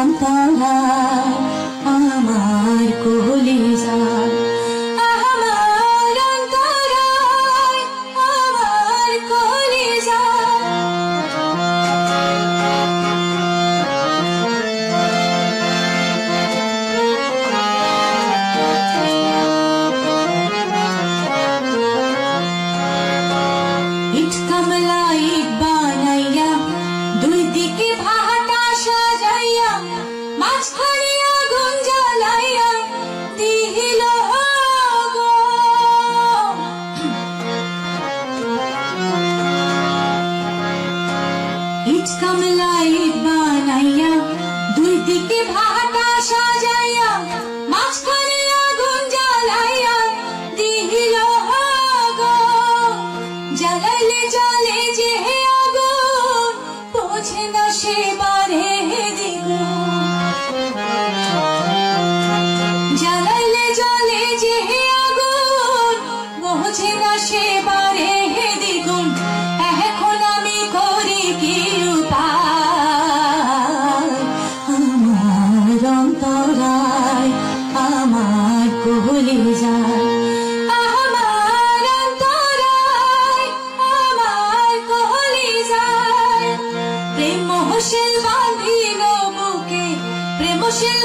অন্তরায় আমার কলিজায়, আমার অন্তরায় আমার কলিজায়। ইট কামলা ইট বানাইয়া দুই দিকে ভাটা সাজাইয়া মাঝখানে আগুন জ্বালাইয়া দিল গো। ইট কামলা ইট বানাইয়া দুই দিকে ভাটা সাজাইয়া মাঝখানে আগুন জ্বালাইয়া দিল গো। জ্বালাইলে জ্বলে যে আগুন বোঝে না সে বারে দ্বিগুণ। জ্বালাইলে জ্বলে যে আগুন বোঝে না সে বারে দ্বিগুণ। এখন আমি করি কি উপায়, আমার অন্তরায় আমার কলিজায়, আমার অন্তরায় আমার কলিজায়। প্রেম শিল বাঁধিল বুকে, প্রেম শিল